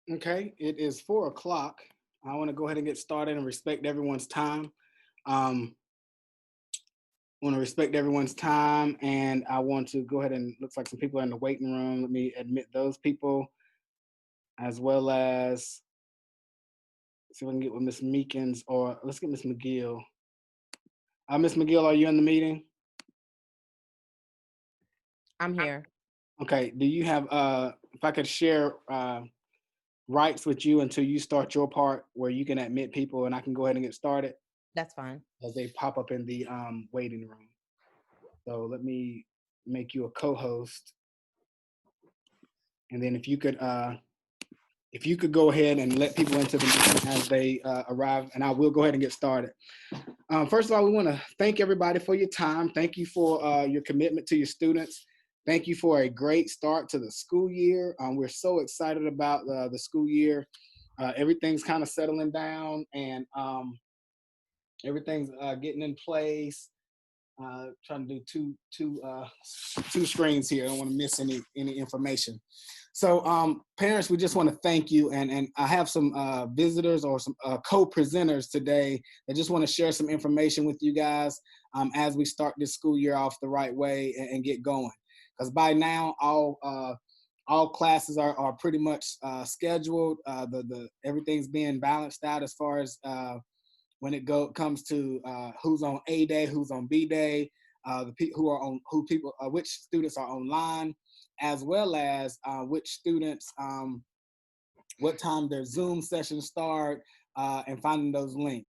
Okay, it is 4 o'clock. I want to go ahead and get started and respect everyone's time. Um, want to respect everyone's time, and I want to go ahead and looks like some people are in the waiting room. Let me admit those people, as well as see if I can get with Miss Meekins or let's get Miss McGill. Miss McGill, are you in the meeting? I'm here. Okay. Do you have if I could share rights with you until you start your part where you can admit people and I can go ahead and get started That's fine. as they pop up in the waiting room. So let me make you a co-host, and then if you could go ahead and let people into the meeting as they arrive, and I will go ahead and get started. First of all, we want to thank everybody for your time. Thank you for your commitment to your students. Thank you for a great start to the school year. We're so excited about the school year. Everything's kind of settling down, and everything's getting in place. Trying to do two screens here. I don't want to miss any information. So, parents, we just want to thank you, and I have some visitors or some co-presenters today that just want to share some information with you guys as we start this school year off the right way and get going. Because by now, all classes are pretty much scheduled. The everything's being balanced out as far as when comes to who's on A day, who's on B day, which students are online, as well as which students, what time their Zoom sessions start, and finding those links.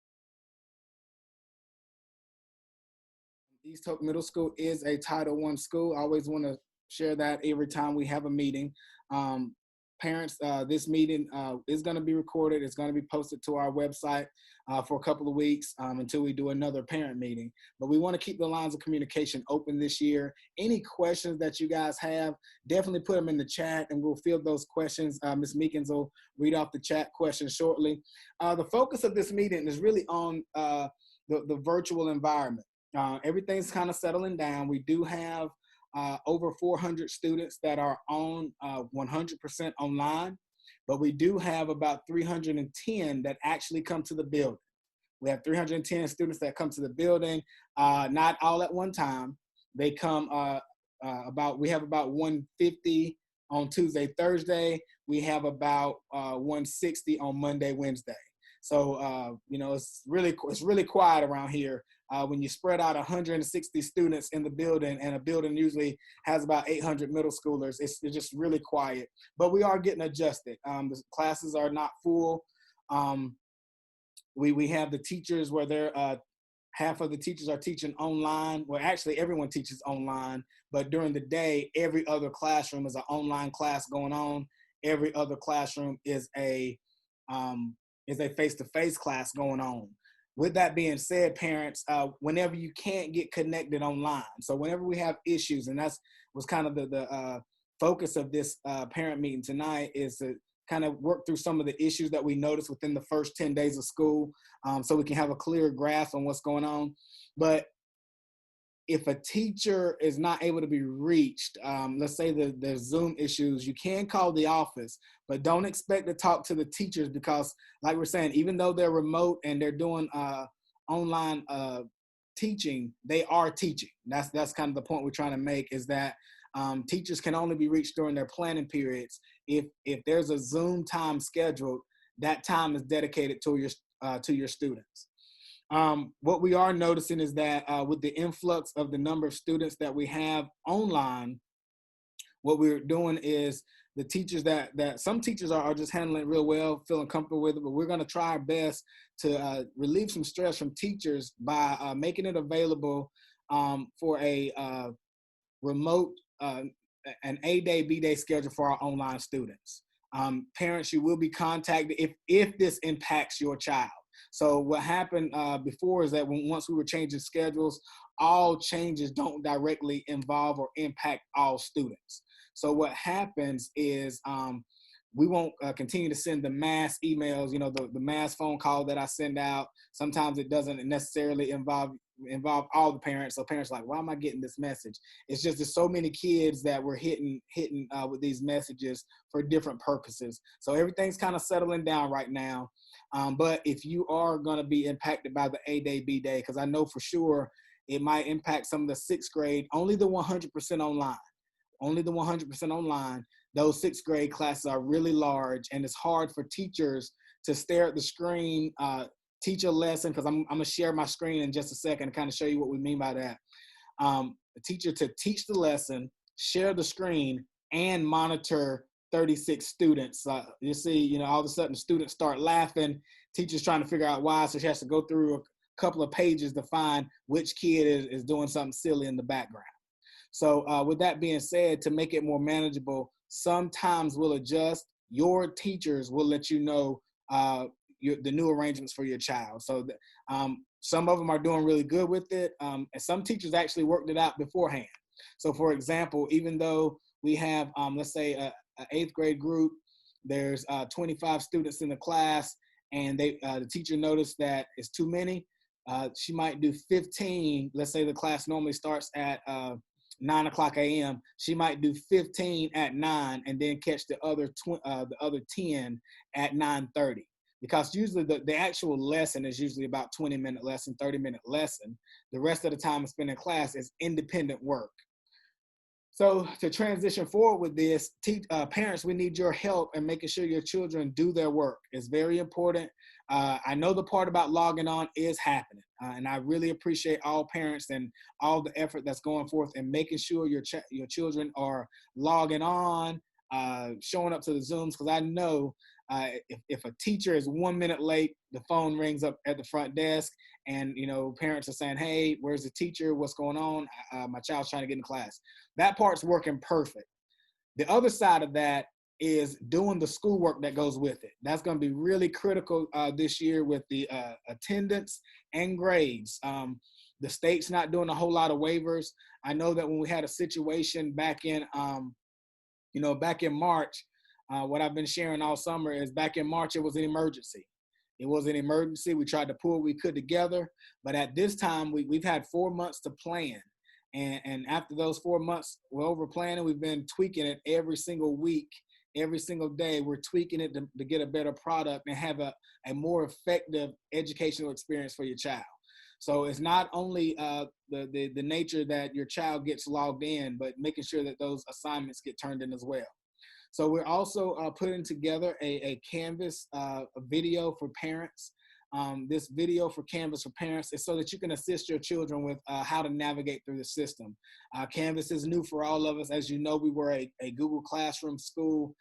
East Hope Middle School is a Title I school. I always want to share that every time we have a meeting. Um, Parents, this meeting is going to be recorded. It's going to be posted to our website for a couple of weeks until we do another parent meeting. But we want to keep the lines of communication open this year. Any questions that you guys have, definitely put them in the chat and we'll field those questions. Ms. Meekins will read off the chat questions shortly. The focus of this meeting is really on the virtual environment. Everything's kind of settling down. We do have over 400 students that are on 100% online, but we do have about 310 that actually come to the building. We have 310 students that come to the building, not all at one time. They come we have about 150 on Tuesday, Thursday. We have about 160 on Monday, Wednesday. So it's really quiet around here. When you spread out 160 students in the building, and a building usually has about 800 middle schoolers, it's just really quiet. But we are getting adjusted. The classes are not full. We have the teachers where they're half of the teachers are teaching online. Well, actually, everyone teaches online, but during the day, every other classroom is an online class going on. Every other classroom is a face-to-face class going on. With that being said, parents, whenever you can't get connected online, so whenever we have issues, and that's was kind of the focus of this parent meeting tonight, is to kind of work through some of the issues that we noticed within the first 10 days of school, so we can have a clear grasp on what's going on. But if a teacher is not able to be reached, let's say there's Zoom issues, you can call the office, but don't expect to talk to the teachers because, like we're saying, even though they're remote and they're doing online teaching, they are teaching. That's kind of the point we're trying to make, is that teachers can only be reached during their planning periods. If there's a Zoom time scheduled, that time is dedicated to your students. What we are noticing is that with the influx of the number of students that we have online, what we're doing is the teachers that some teachers are just handling it real well, feeling comfortable with it, but we're going to try our best to relieve some stress from teachers by making it available for a remote, an A day, B day schedule for our online students. Parents, you will be contacted if this impacts your child. So what happened before is that once we were changing schedules, all changes don't directly involve or impact all students. So what happens is we won't continue to send the mass emails, the mass phone call that I send out. Sometimes it doesn't necessarily involve all the parents. So parents are like, why am I getting this message? It's just there's so many kids that we're hitting with these messages for different purposes. So everything's kind of settling down right now. But if you are going to be impacted by the A Day, B Day, because I know for sure it might impact some of the sixth grade, only the 100% online. Only the 100% online. Those sixth grade classes are really large, and it's hard for teachers to stare at the screen, teach a lesson, because I'm going to share my screen in just a second to kind of show you what we mean by that. The teacher to teach the lesson, share the screen, and monitor 36 students. You see, all of a sudden students start laughing, teacher's trying to figure out why, so she has to go through a couple of pages to find which kid is doing something silly in the background. So with that being said, to make it more manageable, sometimes we'll adjust. Your teachers will let you know the new arrangements for your child. So some of them are doing really good with it. And some teachers actually worked it out beforehand. So for example, even though we have, let's say, an eighth grade group, there's 25 students in the class, and the teacher noticed that it's too many. She might do 15. Let's say the class normally starts at 9 o'clock a.m. She might do 15 at 9 and then catch the other 10 at 9:30. Because usually the actual lesson is usually about 20-minute lesson, 30-minute lesson. The rest of the time spent in class is independent work. So to transition forward with this, parents, we need your help in making sure your children do their work. It's very important. I know the part about logging on is happening, and I really appreciate all parents and all the effort that's going forth in making sure your children are logging on, showing up to the Zooms, because I know if a teacher is 1 minute late, the phone rings up at the front desk, and parents are saying, hey, where's the teacher? What's going on? My child's trying to get in class. That part's working perfect. The other side of that is doing the schoolwork that goes with it. That's going to be really critical this year with the attendance and grades. The state's not doing a whole lot of waivers. I know that when we had a situation back in March, what I've been sharing all summer is back in March, it was an emergency. It was an emergency. We tried to pull what we could together. But at this time, we've had 4 months to plan. And after those 4 months, we're over planning. We've been tweaking it every single week, every single day. We're tweaking it to get a better product and have a more effective educational experience for your child. So it's not only the nature that your child gets logged in, but making sure that those assignments get turned in as well. So we're also putting together a Canvas video for parents. This video for Canvas for parents is so that you can assist your children with how to navigate through the system. Canvas is new for all of us. As you know, we were a Google Classroom school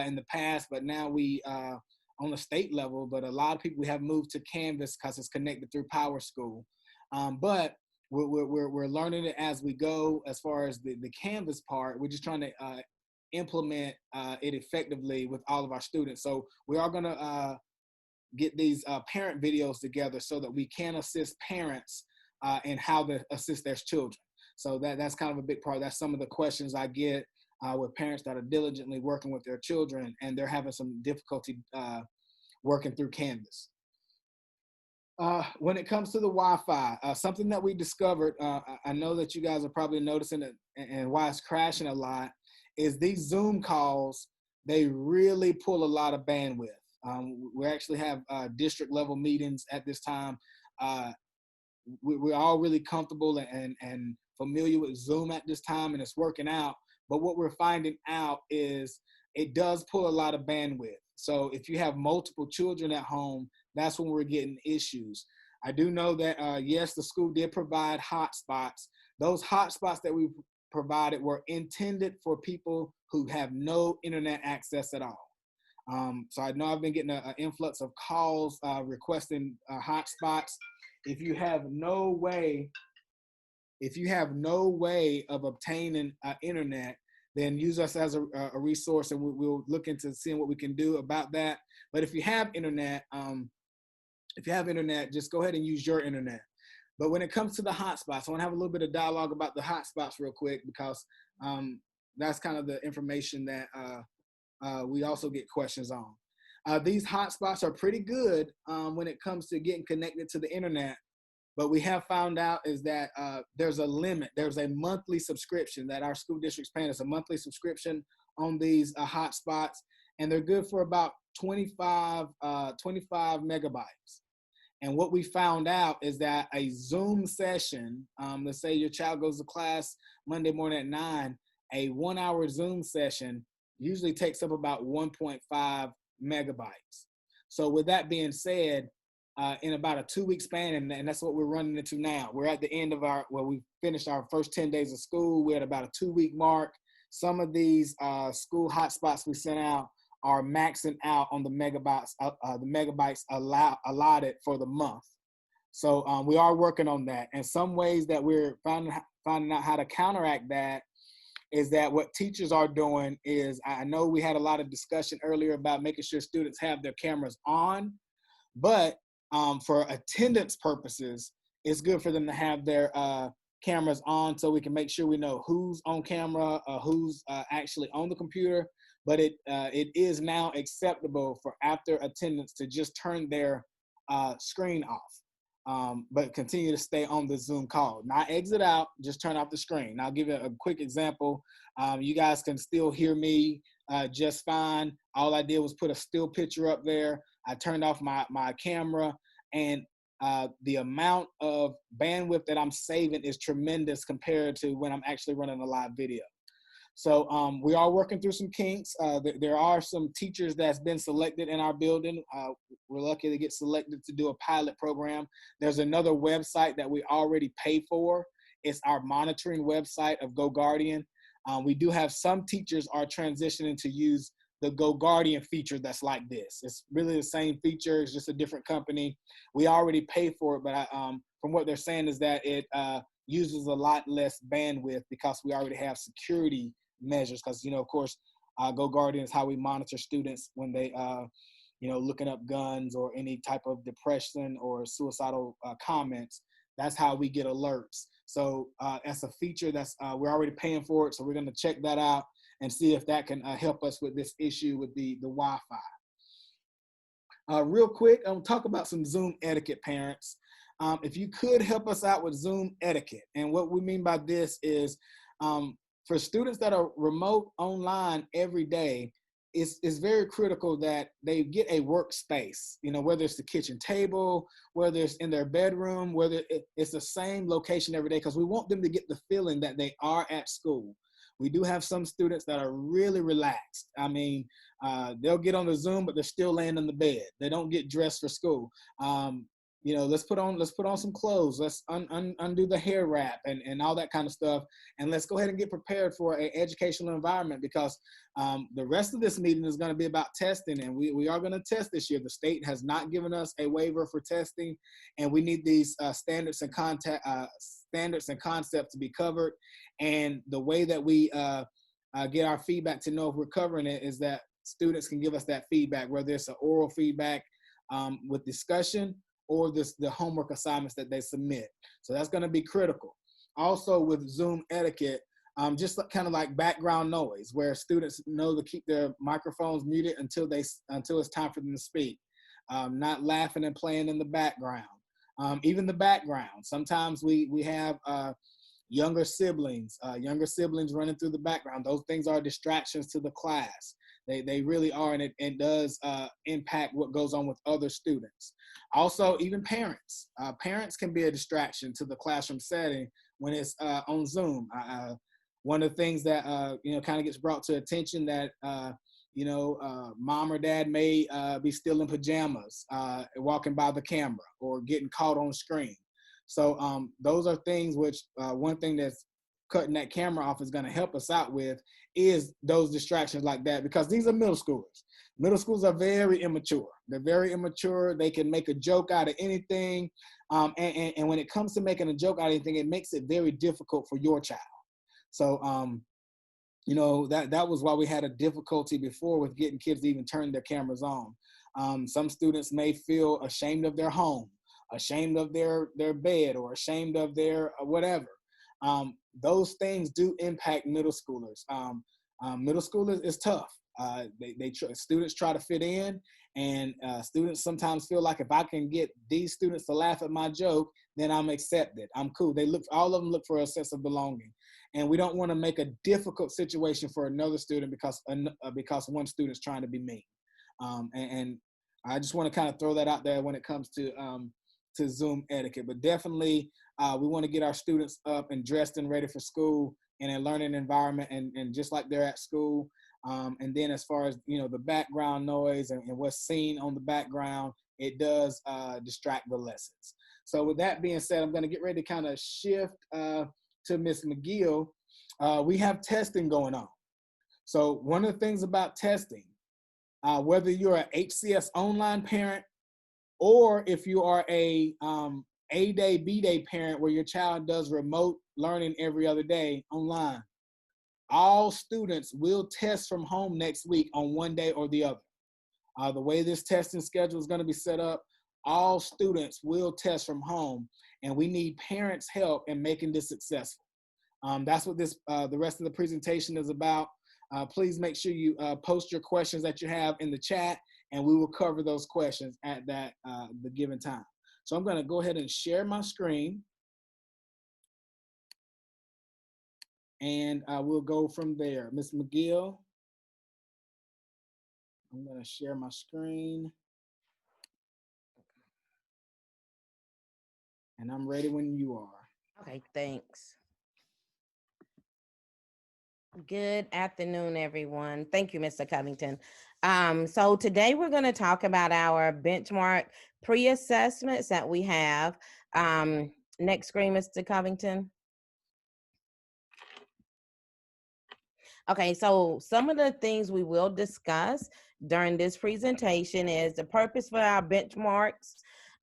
in the past, but now we, on the state level, but a lot of people, we have moved to Canvas because it's connected through PowerSchool. But we're learning it as we go. As far as the Canvas part, we're just trying to implement it effectively with all of our students. So we are going to get these parent videos together so that we can assist parents in how to assist their children. So that's kind of a big part. That's some of the questions I get with parents that are diligently working with their children and they're having some difficulty working through Canvas. When it comes to the Wi-Fi, something that we discovered, I know that you guys are probably noticing it and why it's crashing a lot, is these Zoom calls, they really pull a lot of bandwidth. We actually have district level meetings at this time. We're all really comfortable and familiar with Zoom at this time, and it's working out. But what we're finding out is it does pull a lot of bandwidth. So if you have multiple children at home, that's when we're getting issues. I do know that, yes, the school did provide hotspots. Those hotspots that we provided were intended for people who have no internet access at all. So I know I've been getting an influx of calls requesting hotspots. If you have no way of obtaining internet, then use us as a resource, and we'll look into seeing what we can do about that. But if you have internet, just go ahead and use your internet. But when it comes to the hotspots, I want to have a little bit of dialogue about the hotspots real quick, because that's kind of the information that we also get questions on. These hotspots are pretty good when it comes to getting connected to the internet. But we have found out is that there's a limit. There's a monthly subscription that our school district's paying us, a monthly subscription on these hotspots, and they're good for about 25 megabytes. And what we found out is that a Zoom session, let's say your child goes to class Monday morning at 9, a 1 hour Zoom session usually takes up about 1.5 megabytes. So with that being said, in about a 2-week span, and that's what we're running into now. We're at the end of we finished our first 10 days of school. We're at about a 2-week mark. Some of these school hotspots we sent out are maxing out on the megabytes allotted for the month. So we are working on that. And some ways that we're finding out how to counteract that is that what teachers are doing is, I know we had a lot of discussion earlier about making sure students have their cameras on, but for attendance purposes, it's good for them to have their cameras on so we can make sure we know who's on camera, who's actually on the computer. But it is now acceptable for after attendance to just turn their screen off, but continue to stay on the Zoom call. Not exit out, just turn off the screen. I'll give you a quick example. You guys can still hear me just fine. All I did was put a still picture up there. I turned off my camera, and the amount of bandwidth that I'm saving is tremendous compared to when I'm actually running a live video. So we are working through some kinks. There are some teachers that's been selected in our building. We're lucky to get selected to do a pilot program. There's another website that we already pay for. It's our monitoring website of GoGuardian. We do have some teachers are transitioning to use the GoGuardian feature that's like this. It's really the same feature, it's just a different company. We already pay for it, but from what they're saying is that it uses a lot less bandwidth because we already have security measures. Because, of course, GoGuardian is how we monitor students when they, looking up guns or any type of depression or suicidal comments. That's how we get alerts. So that's a feature that's we're already paying for it. So we're going to check that out and see if that can help us with this issue with the Wi-Fi. Real quick, I'm gonna talk about some Zoom etiquette, parents. If you could help us out with Zoom etiquette. And what we mean by this is for students that are remote online every day, it's very critical that they get a workspace, whether it's the kitchen table, whether it's in their bedroom, whether it's the same location every day, because we want them to get the feeling that they are at school. We do have some students that are really relaxed. I mean, they'll get on the Zoom, but they're still laying in the bed. They don't get dressed for school. Let's put on some clothes. Let's undo the hair wrap and all that kind of stuff. And let's go ahead and get prepared for an educational environment, because the rest of this meeting is going to be about testing, and we are going to test this year. The state has not given us a waiver for testing, and we need these standards and concepts to be covered. And the way that we get our feedback to know if we're covering it is that students can give us that feedback, whether it's an oral feedback with discussion or the homework assignments that they submit. So that's going to be critical. Also with Zoom etiquette, just kind of like background noise, where students know to keep their microphones muted until it's time for them to speak. Not laughing and playing in the background. Even the background. Sometimes we have younger siblings running through the background. Those things are distractions to the class. They really are, and it does impact what goes on with other students. Also, even parents. Parents can be a distraction to the classroom setting when it's on Zoom. One of the things that kind of gets brought to attention that mom or dad may be still in pajamas, walking by the camera or getting caught on screen. So those are things which one thing that's cutting that camera off is going to help us out with is those distractions like that, because these are middle schoolers. Middle schools are very immature. They're very immature. They can make a joke out of anything. And when it comes to making a joke out of anything, it makes it very difficult for your child. So, that was why we had a difficulty before with getting kids to even turn their cameras on. Some students may feel ashamed of their home, ashamed of their bed, or ashamed of their whatever. Those things do impact middle schoolers. Middle schoolers is tough. Students try to fit in, and students sometimes feel like if I can get these students to laugh at my joke, then I'm accepted. I'm cool. All of them look for a sense of belonging, and we don't want to make a difficult situation for another student because one student's trying to be mean. And I just want to kind of throw that out there when it comes to Zoom etiquette. But definitely, we want to get our students up and dressed and ready for school in a learning environment, and just like they're at school. And then as far as, the background noise and what's seen on the background, it does distract the lessons. So with that being said, I'm going to get ready to kind of shift to Ms. McGill. We have testing going on. So one of the things about testing, whether you're an HCS online parent, or if you are a A-Day, B-Day parent where your child does remote learning every other day online, all students will test from home next week on one day or the other. The way this testing schedule is going to be set up, all students will test from home, and we need parents' help in making this successful. That's what the rest of the presentation is about. Please make sure you post your questions that you have in the chat, and we will cover those questions at the given time. So I'm going to go ahead and share my screen, and we'll go from there. Ms. McGill, I'm going to share my screen, and I'm ready when you are. Okay, thanks. Good afternoon, everyone. Thank you, Mr. Covington. So today we're going to talk about our benchmark pre-assessments that we have. Next screen, Mr. Covington. Okay, so some of the things we will discuss during this presentation is the purpose for our benchmarks,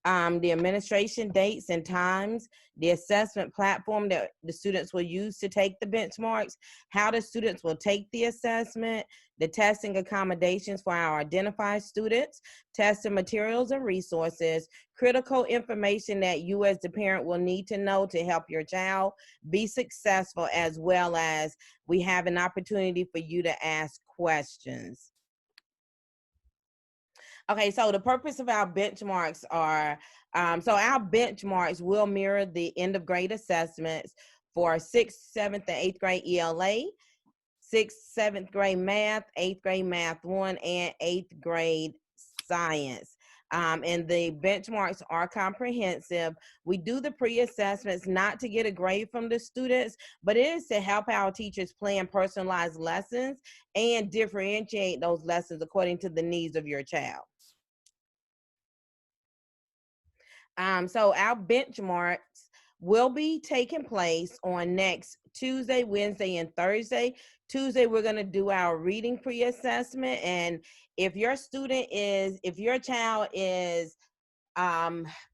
the administration dates and times, the assessment platform that the students will use to take the benchmarks, how the students will take the assessment, the testing accommodations for our identified students, testing materials and resources, critical information that you as the parent will need to know to help your child be successful, as well as we have an opportunity for you to ask questions. Okay, so the purpose of our benchmarks are, so our benchmarks will mirror the end of grade assessments for 6th, 7th, and 8th grade ELA, 6th, 7th grade math, 8th grade math 1, and 8th grade science. And the benchmarks are comprehensive. We do the pre-assessments not to get a grade from the students, but it is to help our teachers plan personalized lessons and differentiate those lessons according to the needs of your child. So our benchmarks will be taking place on next Tuesday, Wednesday, and Thursday. Tuesday, we're going to do our reading pre-assessment. And if your child is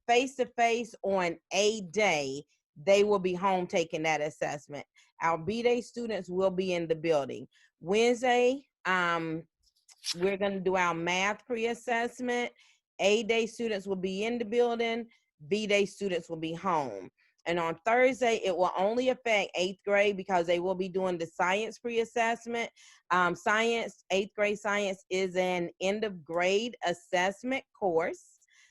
face-to-face on a day, they will be home taking that assessment. Our B-Day students will be in the building. Wednesday, we're going to do our math pre-assessment. A-Day students will be in the building. B-Day students will be home. And on Thursday, it will only affect 8th grade because they will be doing the science pre-assessment. Science, 8th grade science is an end of grade assessment course.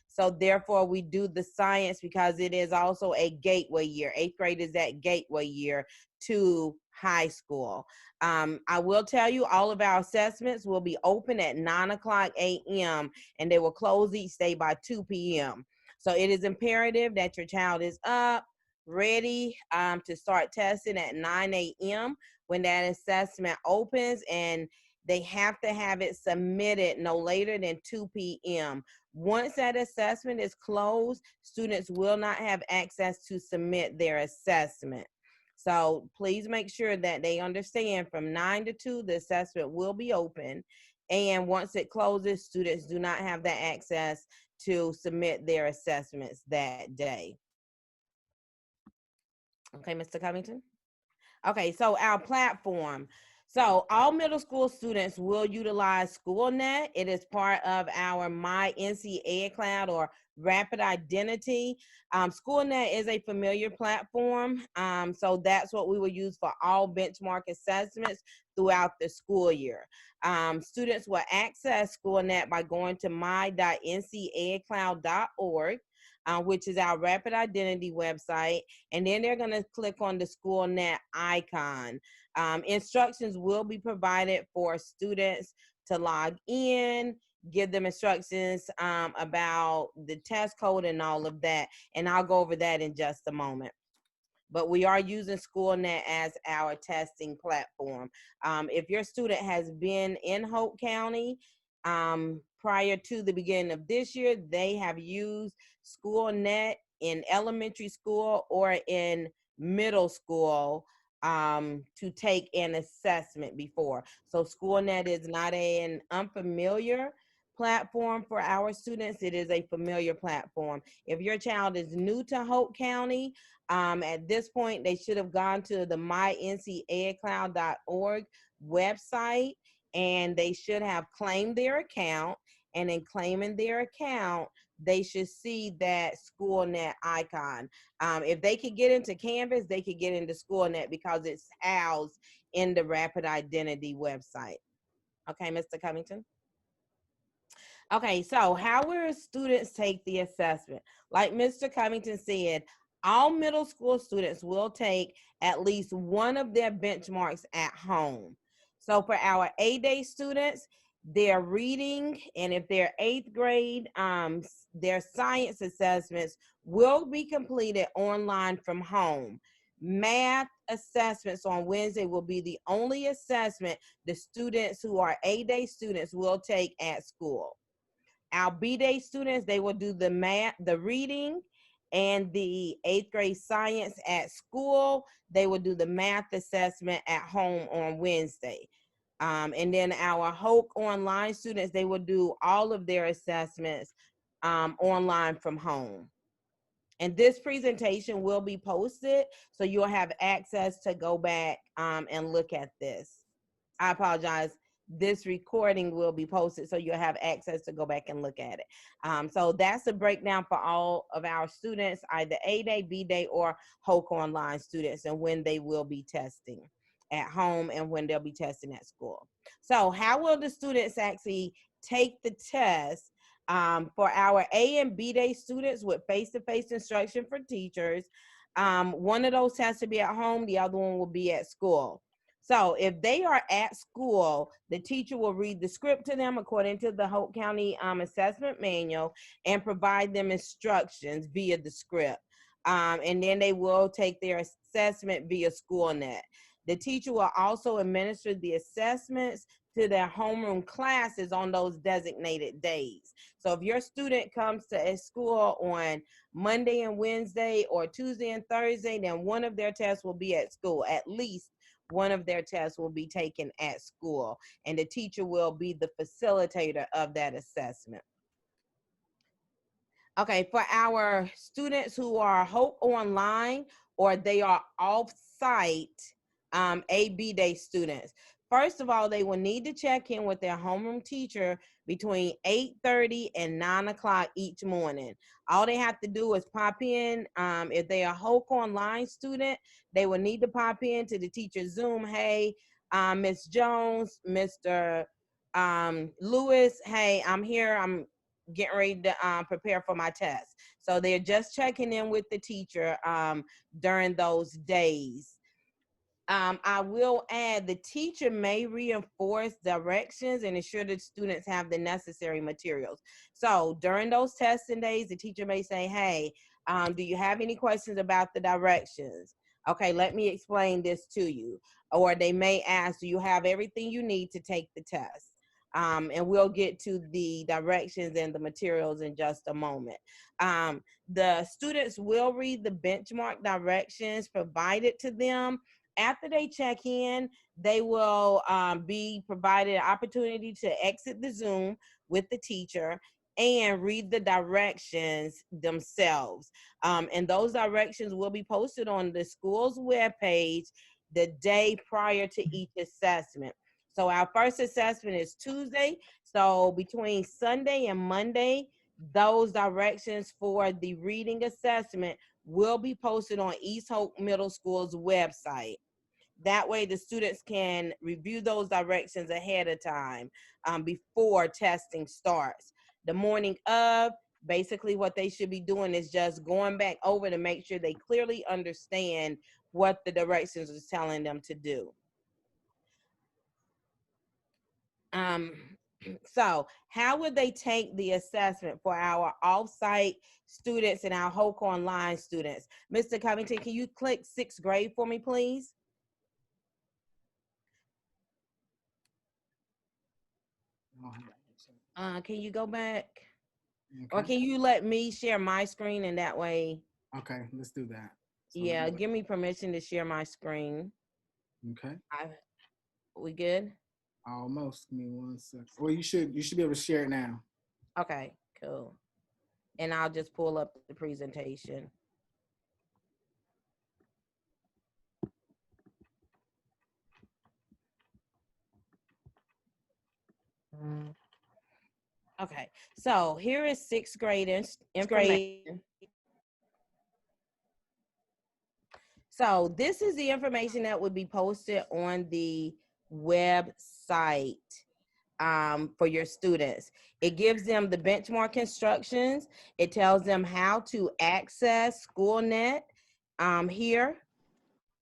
So therefore, we do the science because it is also a gateway year. 8th grade is that gateway year to high school. I will tell you all of our assessments will be open at 9:00 a.m. and they will close each day by 2 p.m. So it is imperative that your child is up, ready to start testing at 9 a.m. when that assessment opens, and they have to have it submitted no later than 2 p.m. Once that assessment is closed, students will not have access to submit their assessment. So please make sure that they understand from 9 to 2, the assessment will be open. And once it closes, students do not have that access to submit their assessments that day. Okay, Mr. Covington? Okay, so our platform. So all middle school students will utilize SchoolNet. It is part of our My NC Ed Cloud or Rapid Identity. SchoolNet is a familiar platform, so that's what we will use for all benchmark assessments throughout the school year. Students will access SchoolNet by going to my.ncedcloud.org. Which is our rapid identity website, and then they're going to click on the SchoolNet icon. Instructions will be provided for students to log in, give them instructions about the test code and all of that, and I'll go over that in just a moment. But we are using SchoolNet as our testing platform. If your student has been in Hope County prior to the beginning of this year, they have used SchoolNet in elementary school or in middle school to take an assessment before. So SchoolNet is not an unfamiliar platform for our students. It is a familiar platform. If your child is new to Hope County, at this point, they should have gone to the myncedcloud.org website, and they should have claimed their account. And in claiming their account, they should see that SchoolNet icon. If they could get into Canvas, they could get into SchoolNet because it's housed in the Rapid Identity website. Okay, Mr. Covington? Okay, so how will students take the assessment? Like Mr. Covington said, all middle school students will take at least one of their benchmarks at home. So for our A-Day students, their reading, and if they're 8th grade, their science assessments will be completed online from home. Math assessments on Wednesday will be the only assessment the students who are A-Day students will take at school. Our B-Day students, they will do the math, the reading, and the 8th grade science at school. They will do the math assessment at home on Wednesday. And then our Hoke online students, they will do all of their assessments online from home. And this presentation will be posted, so you'll have access to go back and look at this. I apologize. This recording will be posted, so you'll have access to go back and look at it. So that's a breakdown for all of our students, either A-Day, B-Day, or Hoke Online students, and when they will be testing at home and when they'll be testing at school. So how will the students actually take the test? For our A and B-Day students with face-to-face instruction for teachers, one of those tests will be at home, the other one will be at school. So if they are at school, the teacher will read the script to them according to the Hope County assessment manual and provide them instructions via the script. And then they will take their assessment via SchoolNet. The teacher will also administer the assessments to their homeroom classes on those designated days. So if your student comes to a school on Monday and Wednesday or Tuesday and Thursday, then one of their tests will be at school. At least one of their tests will be taken at school, and the teacher will be the facilitator of that assessment. Okay, for our students who are Hope Online or they are off-site A-B-Day students, first of all, they will need to check in with their homeroom teacher between 8:30 and 9 o'clock each morning. All they have to do is pop in. If they are Hope Online student, they will need to pop in to the teacher's Zoom. Hey, Ms. Jones, Mr. Lewis, hey, I'm here. I'm getting ready to prepare for my test. So they're just checking in with the teacher during those days. I will add, the teacher may reinforce directions and ensure that students have the necessary materials. So during those testing days, the teacher may say, hey, do you have any questions about the directions? Okay, let me explain this to you. Or they may ask, do you have everything you need to take the test? And we'll get to the directions and the materials in just a moment. The students will read the benchmark directions provided to them. After they check in, they will be provided an opportunity to exit the Zoom with the teacher and read the directions themselves. And those directions will be posted on the school's webpage the day prior to each assessment. So our first assessment is Tuesday. So between Sunday and Monday, those directions for the reading assessment will be posted on East Hope Middle School's website. That way the students can review those directions ahead of time, before testing starts. The morning of, basically what they should be doing is just going back over to make sure they clearly understand what the directions is telling them to do. So how would they take the assessment for our off-site students and our Hoke Online students? Mr. Covington, can you click 6th grade for me, please? Can you go back? Or Okay. can you let me share my screen, and that way, Okay, let's do that. So yeah, give me permission to share my screen. Okay. We good? Almost. Give me 1 second. Well, you should be able to share it now. Okay, cool. And I'll just pull up the presentation. Okay, so here is 6th grade information. So this is the information that would be posted on the website, for your students. It gives them the benchmark instructions. It tells them how to access SchoolNet here.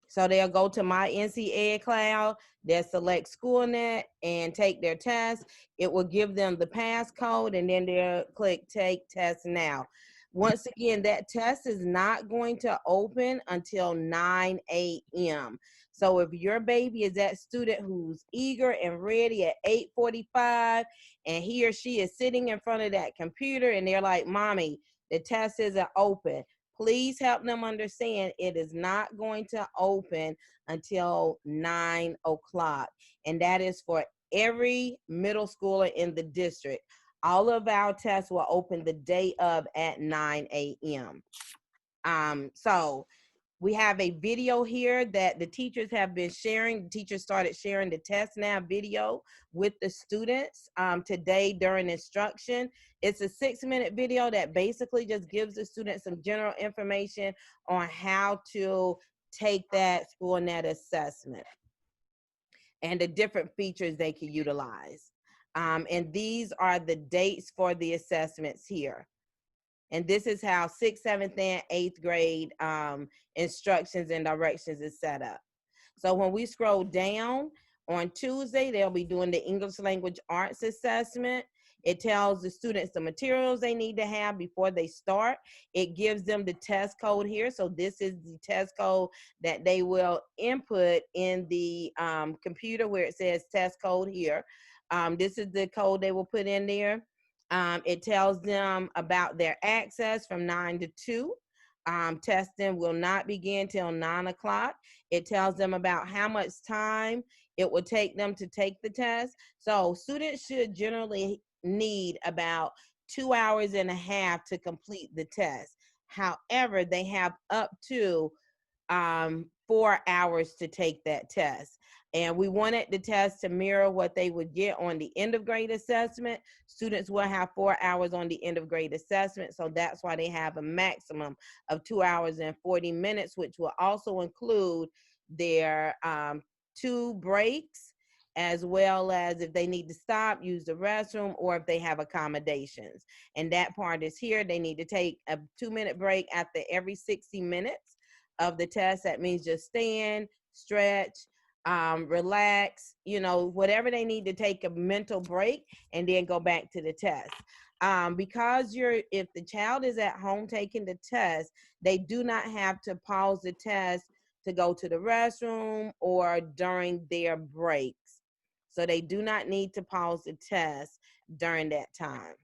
So they'll go to My NC Ed Cloud, they'll select SchoolNet and take their test. It will give them the passcode, and then they'll click Take Test Now. Once again, that test is not going to open until 9 a.m. So if your baby is that student who's eager and ready at 8:45, and he or she is sitting in front of that computer and they're like, Mommy, the test isn't open, please help them understand it is not going to open until 9 o'clock. And that is for every middle schooler in the district. All of our tests will open the day of at 9 a.m. So we have a video here that the teachers have been sharing. The teachers started sharing the Test Now video with the students today during instruction. It's a 6-minute video that basically just gives the students some general information on how to take that SchoolNet assessment and the different features they can utilize. And these are the dates for the assessments here. And this is how 6th, 7th, and 8th grade instructions and directions is set up. So when we scroll down, on Tuesday, they'll be doing the English Language Arts assessment. It tells the students the materials they need to have before they start. It gives them the test code here. So this is the test code that they will input in the computer where it says test code here. This is the code they will put in there. It tells them about their access from 9 to 2. Testing will not begin till 9 o'clock. It tells them about how much time it will take them to take the test. So students should generally need about 2 hours and a half to complete the test. However, they have up to 4 hours to take that test. And we wanted the test to mirror what they would get on the end of grade assessment. Students will have 4 hours on the end of grade assessment. So that's why they have a maximum of 2 hours and 40 minutes, which will also include their 2 breaks, as well as if they need to stop, use the restroom, or if they have accommodations. And that part is here. They need to take a 2-minute break after every 60 minutes of the test. That means just stand, stretch, relax, whatever they need to take a mental break, and then go back to the test. Because if the child is at home taking the test, they do not have to pause the test to go to the restroom or during their breaks. So they do not need to pause the test during that time.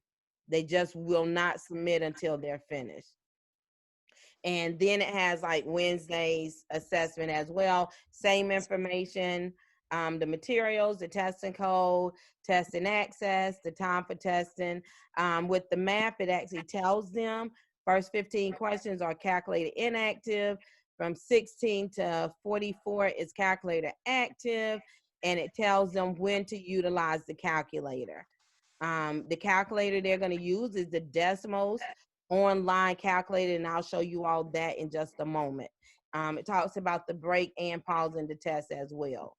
They just will not submit until they're finished. And then it has like Wednesday's assessment as well. Same information, the materials, the testing code, testing access, the time for testing. With the math, it actually tells them first 15 questions are calculated inactive. From 16 to 44 is calculator active, and it tells them when to utilize the calculator. The calculator they're going to use is the Desmos online calculator, and I'll show you all that in just a moment. It talks about the break and pausing the test as well.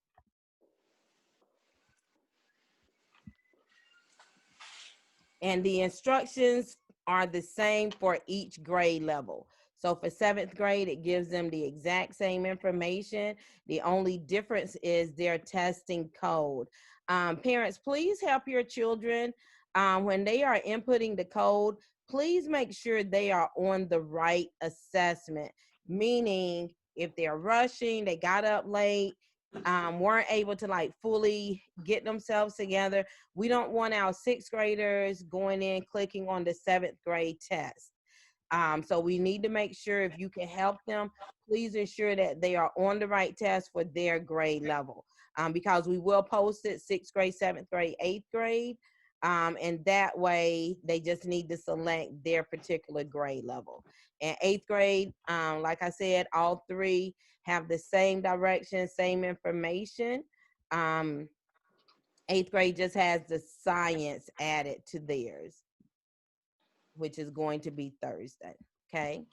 And the instructions are the same for each grade level. So for 7th grade, it gives them the exact same information. The only difference is their testing code. Parents, please help your children when they are inputting the code. Please make sure they are on the right assessment, meaning if they're rushing, they got up late, weren't able to like fully get themselves together. We don't want our 6th graders going in clicking on the 7th grade test. So we need to make sure if you can help them, please ensure that they are on the right test for their grade level, because we will post it 6th grade, 7th grade, 8th grade. And that way they just need to select their particular grade level. And 8th grade, like I said, all 3 have the same direction, same information. 8th grade just has the science added to theirs, which is going to be Thursday. Okay.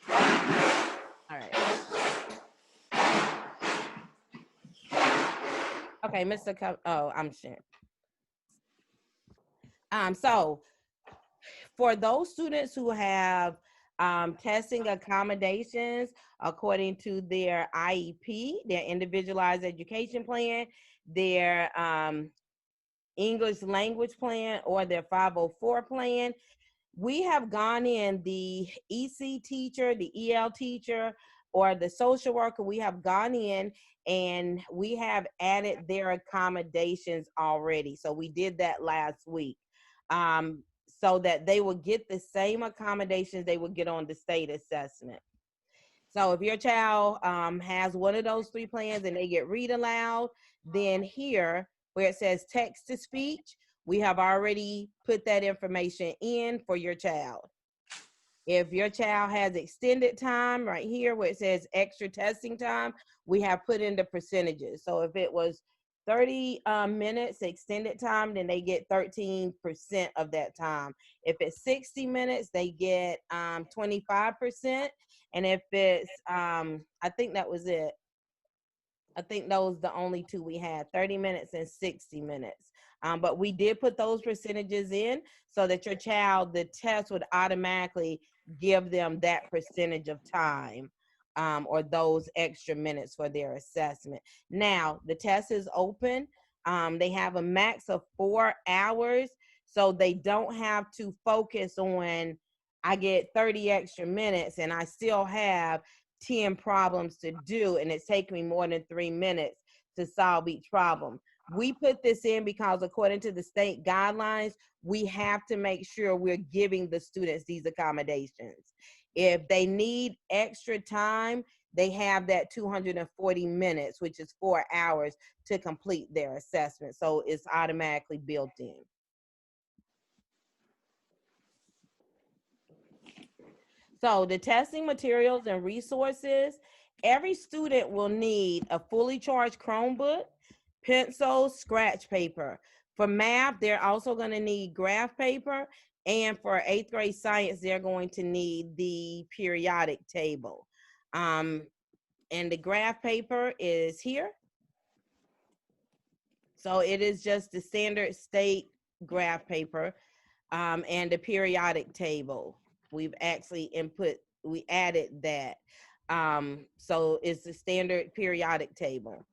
All right. Okay, Mr. I'm sure. So for those students who have testing accommodations according to their IEP, their individualized education plan, their English language plan, or their 504 plan, we have gone in, the EC teacher, the EL teacher, or the social worker, we have gone in and we have added their accommodations already. So we did that last week, so that they will get the same accommodations they would get on the state assessment. So if your child has one of those 3 plans and they get read aloud, then here where it says text to speech, we have already put that information in for your child. If your child has extended time, right here where it says extra testing time, we have put in the percentages. So if it was 30 minutes extended time, then they get 13% of that time. If it's 60 minutes, they get 25%. And if it's, I think that was it. I think those the only 2 we had, 30 minutes and 60 minutes. But we did put those percentages in so that your child, the test would automatically give them that percentage of time, or those extra minutes for their assessment. Now, the test is open. They have a max of 4 hours, so they don't have to focus on, I get 30 extra minutes and I still have 10 problems to do, and it's taking me more than 3 minutes to solve each problem. We put this in because according to the state guidelines, we have to make sure we're giving the students these accommodations. If they need extra time, they have that 240 minutes, which is 4 hours to complete their assessment. So it's automatically built in. So the testing materials and resources, every student will need a fully charged Chromebook, pencil, scratch paper. For math, they're also going to need graph paper. And for 8th grade science, they're going to need the periodic table. And the graph paper is here. So it is just the standard state graph paper, and the periodic table. We've actually we added that. So it's the standard periodic table.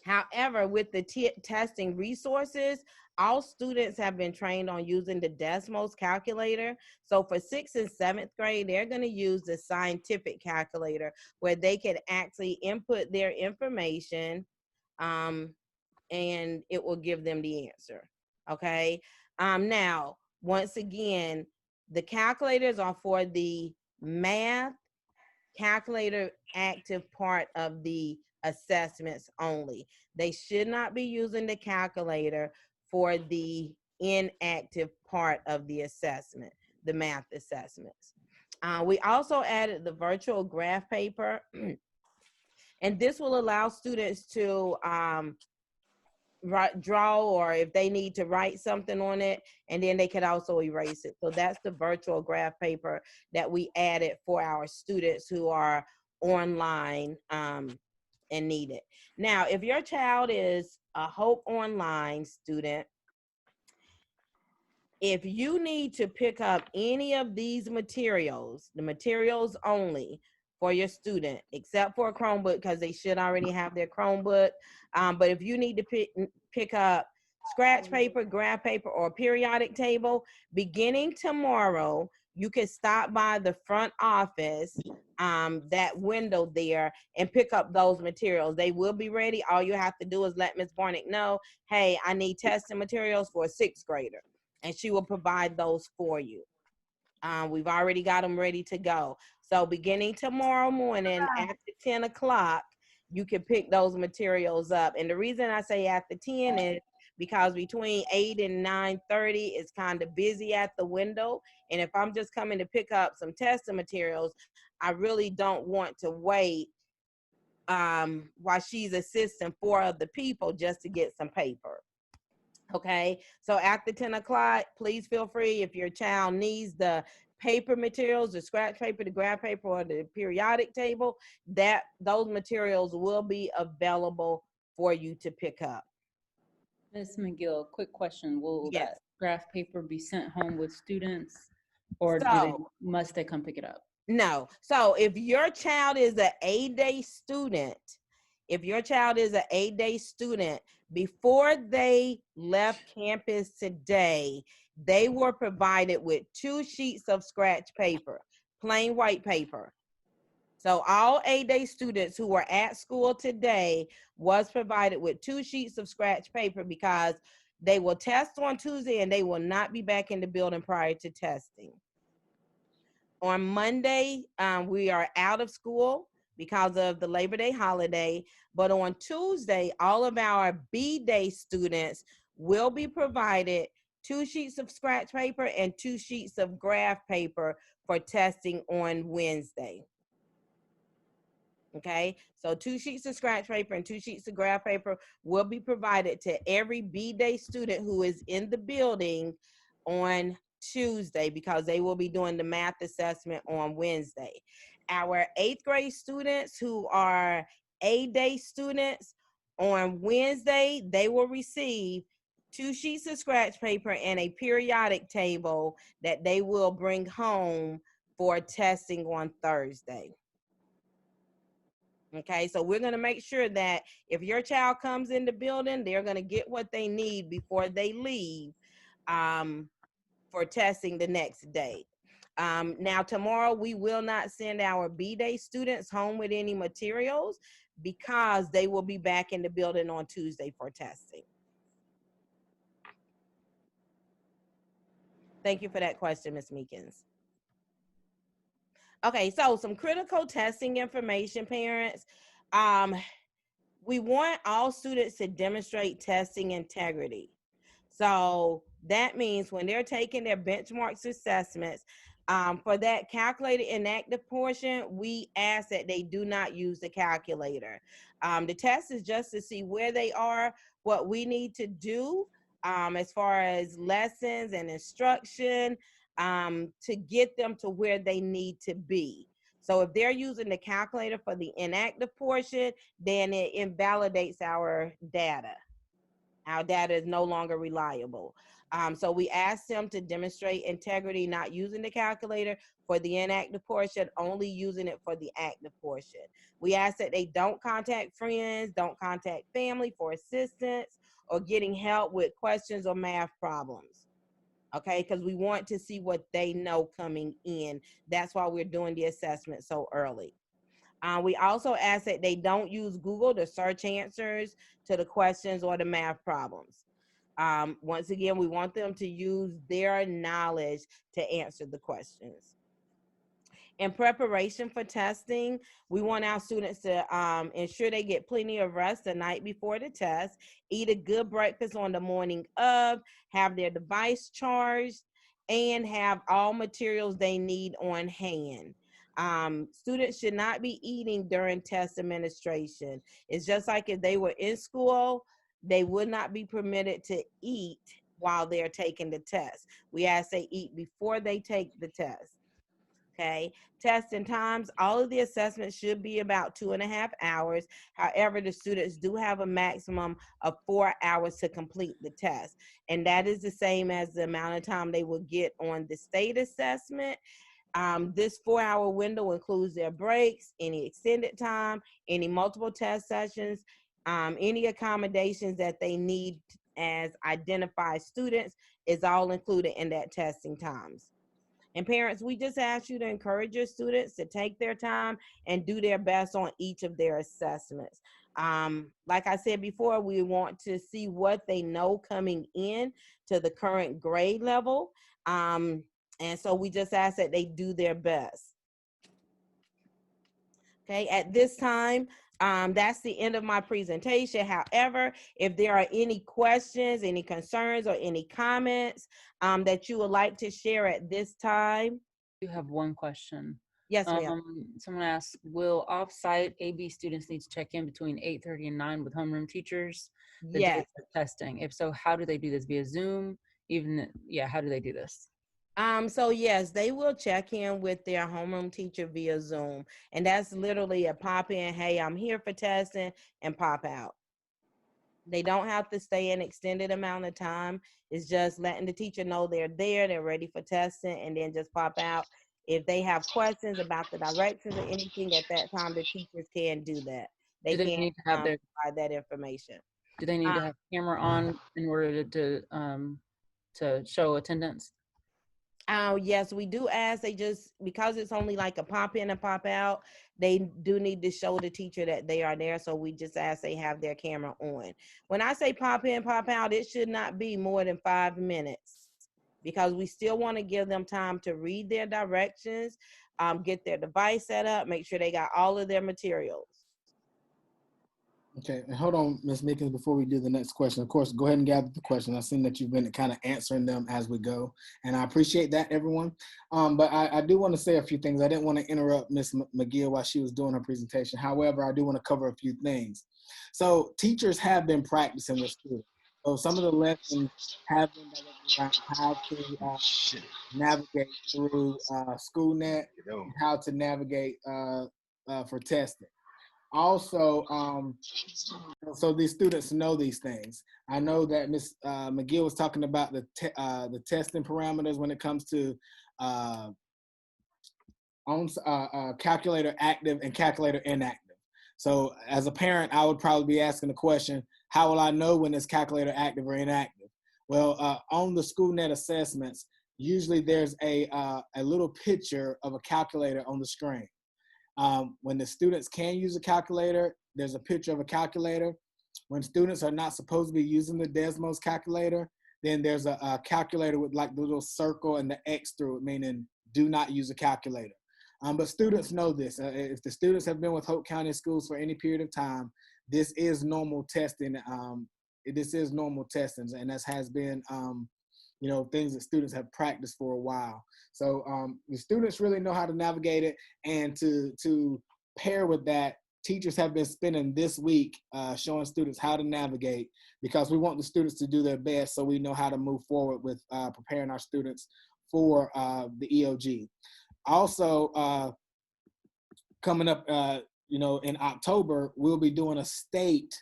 However, with the testing resources, all students have been trained on using the Desmos calculator. So for 6th and 7th grade, they're going to use the scientific calculator where they can actually input their information, and it will give them the answer. Okay. Now, once again, the calculators are for the math calculator active part of the assessments only. They should not be using the calculator for the inactive part of the assessment, the math assessments. We also added the virtual graph paper, and this will allow students to draw, or if they need to write something on it, and then they could also erase it. So that's the virtual graph paper that we added for our students who are online and need it. Now, if your child is a Hope Online student, if you need to pick up any of these materials, the materials only for your student, except for a Chromebook, because they should already have their Chromebook. But if you need to pick up scratch paper, graph paper, or periodic table, beginning tomorrow, you can stop by the front office, that window there, and pick up those materials. They will be ready. All you have to do is let Ms. Barnick know, hey, I need testing materials for a sixth grader, and she will provide those for you. We've already got them ready to go. So beginning tomorrow morning after 10 o'clock, you can pick those materials up. And the reason I say after 10 is because between 8 and 9:30 it's kind of busy at the window. And if I'm just coming to pick up some testing materials, I really don't want to wait while she's assisting 4 other people just to get some paper. Okay, so after 10 o'clock, please feel free, if your child needs the paper materials, the scratch paper, the graph paper, or the periodic table, that those materials will be available for you to pick up. Ms. McGill, quick question. Will Yes. that graph paper be sent home with students, or must they come pick it up? No. So if your child is an A-Day student, before they left campus today, they were provided with 2 sheets of scratch paper, plain white paper. So all A-Day students who were at school today was provided with 2 sheets of scratch paper, because they will test on Tuesday and they will not be back in the building prior to testing. On Monday, we are out of school because of the Labor Day holiday. But on Tuesday, all of our B-Day students will be provided 2 sheets of scratch paper and 2 sheets of graph paper for testing on Wednesday. Okay, so 2 sheets of scratch paper and 2 sheets of graph paper will be provided to every B-Day student who is in the building on Tuesday, because they will be doing the math assessment on Wednesday. Our 8th grade students who are A-Day students, on Wednesday, they will receive 2 sheets of scratch paper and a periodic table that they will bring home for testing on Thursday. Okay, so we're going to make sure that if your child comes in the building, they're going to get what they need before they leave for testing the next day. Now, tomorrow, we will not send our B-Day students home with any materials, because they will be back in the building on Tuesday for testing. Thank you for that question, Ms. Meekins. Okay, so some critical testing information, parents. We want all students to demonstrate testing integrity. So that means when they're taking their benchmarks assessments, for that calculated inactive portion, we ask that they do not use the calculator. The test is just to see where they are, what we need to do as far as lessons and instruction to get them to where they need to be. So if they're using the calculator for the inactive portion, then it invalidates our data. Our data is no longer reliable. So we asked them to demonstrate integrity, not using the calculator for the inactive portion, only using it for the active portion. We ask that they don't contact friends, don't contact family for assistance or getting help with questions or math problems. Okay, because we want to see what they know coming in. That's why we're doing the assessment so early. We also ask that they don't use Google to search answers to the questions or the math problems. Once again, we want them to use their knowledge to answer the questions. In preparation for testing, we want our students to ensure they get plenty of rest the night before the test, eat a good breakfast on the morning of, have their device charged, and have all materials they need on hand. Students should not be eating during test administration. It's just like if they were in school, they would not be permitted to eat while they're taking the test. We ask they eat before they take the test. Okay, testing times, all of the assessments should be about 2.5 hours. However, the students do have a maximum of 4 hours to complete the test. And that is the same as the amount of time they will get on the state assessment. This 4 hour window includes their breaks, any extended time, any multiple test sessions, any accommodations that they need as identified students is all included in that testing times. And parents, we just ask you to encourage your students to take their time and do their best on each of their assessments. Like I said before, we want to see what they know coming in to the current grade level. And so we just ask that they do their best. Okay, at this time, that's the end of my presentation. However, if there are any questions, any concerns, or any comments that you would like to share at this time. You have one question. Yes, ma'am. Someone asked, will off-site AB students need to check in between 8:30 and 9 with homeroom teachers the Yes. days of testing? If so, how do they do this? Via Zoom? How do they do this? So yes, they will check in with their homeroom teacher via Zoom. And that's literally a pop in, hey, I'm here for testing, and pop out. They don't have to stay an extended amount of time. It's just letting the teacher know they're there, they're ready for testing, and then just pop out. If they have questions about the directions or anything at that time, the teachers can do that. Do they need to have provide that information. Do they need to have camera on in order to show attendance? Yes, we do ask. Because it's only like a pop in and pop out, they do need to show the teacher that they are there. So we just ask they have their camera on. When I say pop in, pop out, it should not be more than 5 minutes, because we still want to give them time to read their directions, get their device set up, make sure they got all of their materials. Okay, and hold on, Ms. Mickens, before we do the next question. Of course, go ahead and gather the questions. I've seen that you've been kind of answering them as we go, and I appreciate that, everyone. But I do want to say a few things. I didn't want to interrupt Ms. McGill while she was doing her presentation. However, I do want to cover a few things. So teachers have been practicing with students. So some of the lessons have been around how to navigate through SchoolNet, and how to navigate for testing. Also, so these students know these things. I know that Ms. McGill was talking about the testing parameters when it comes to calculator active and calculator inactive. So as a parent, I would probably be asking the question, how will I know when it's calculator active or inactive? Well, on the SchoolNet assessments, usually there's a little picture of a calculator on the screen. When the students can use a calculator, there's a picture of a calculator. When students are not supposed to be using the Desmos calculator, then there's a calculator with like the little circle and the X through it, meaning do not use a calculator. But students know this. If the students have been with Hope County Schools for any period of time, this is normal testing. This is normal testing, and that has been things that students have practiced for a while. So the students really know how to navigate it, and to pair with that, teachers have been spending this week showing students how to navigate, because we want the students to do their best so we know how to move forward with preparing our students for the EOG. Also, coming up, in October, we'll be doing a state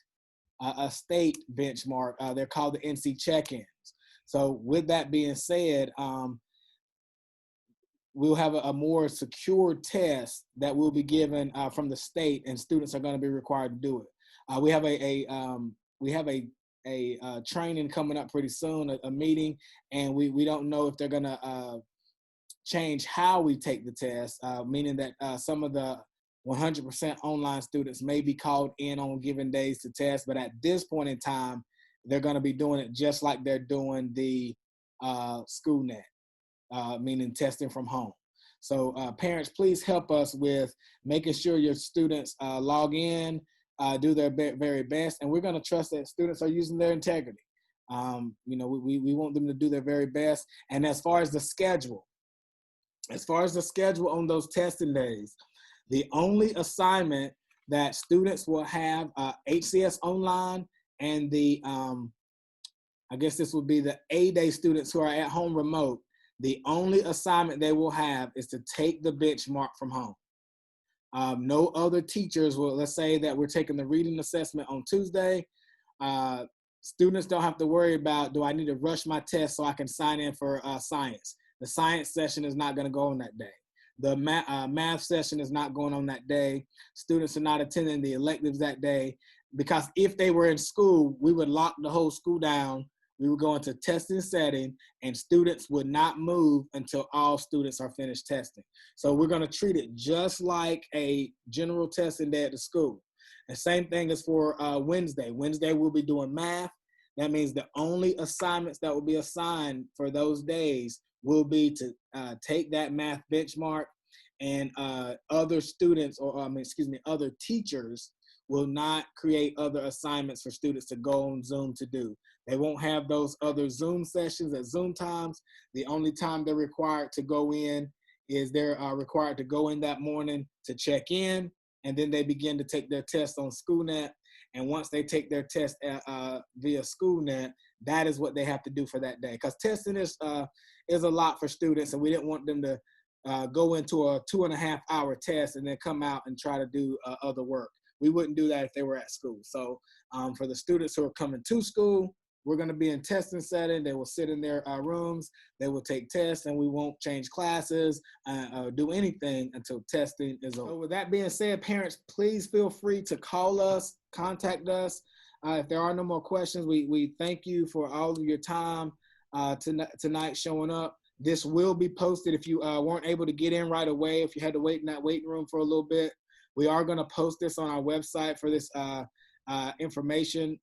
benchmark. They're called the NC check-ins. So with that being said, we'll have a more secure test that will be given from the state, and students are going to be required to do it. We have a training coming up pretty soon, a meeting, and we don't know if they're going to change how we take the test, meaning that some of the 100% online students may be called in on given days to test, but at this point in time, they're going to be doing it just like they're doing the SchoolNet, meaning testing from home. So parents, please help us with making sure your students log in, do their very best, and we're going to trust that students are using their integrity. We want them to do their very best. And as far as the schedule on those testing days, the only assignment that students will have HCS online and the I guess this would be the A-Day students who are at home remote. The only assignment they will have is to take the benchmark from home. No other teachers will, let's say that we're taking the reading assessment on Tuesday. Students don't have to worry about, do I need to rush my test so I can sign in for science? The science session is not going to go on that day. The math session is not going on that day. Students are not attending the electives that day, because if they were in school, we would lock the whole school down. We would go into testing setting, and students would not move until all students are finished testing. So we're going to treat it just like a general testing day at the school. The same thing is for Wednesday. Wednesday we'll be doing math. That means the only assignments that will be assigned for those days will be to take that math benchmark, and other students, other teachers will not create other assignments for students to go on Zoom to do. They won't have those other Zoom sessions at Zoom times. The only time they're required to go in is they're required to go in that morning to check in, and then they begin to take their test on SchoolNet. And once they take their test via SchoolNet, that is what they have to do for that day. Because testing is a lot for students, and we didn't want them to go into a 2.5-hour test and then come out and try to do other work. We wouldn't do that if they were at school. So for the students who are coming to school, we're going to be in testing setting. They will sit in their rooms. They will take tests, and we won't change classes or do anything until testing is over. So with that being said, parents, please feel free to call us, contact us. If there are no more questions, we thank you for all of your time tonight showing up. This will be posted if you weren't able to get in right away, if you had to wait in that waiting room for a little bit. We are going to post this on our website for this information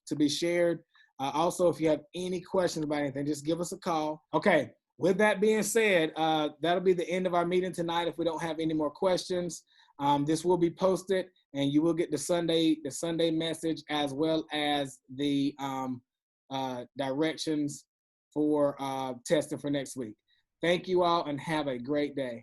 to be shared. Also, if you have any questions about anything, just give us a call. Okay, with that being said, that'll be the end of our meeting tonight if we don't have any more questions. This will be posted, and you will get the Sunday message, as well as the directions for testing for next week. Thank you all, and have a great day.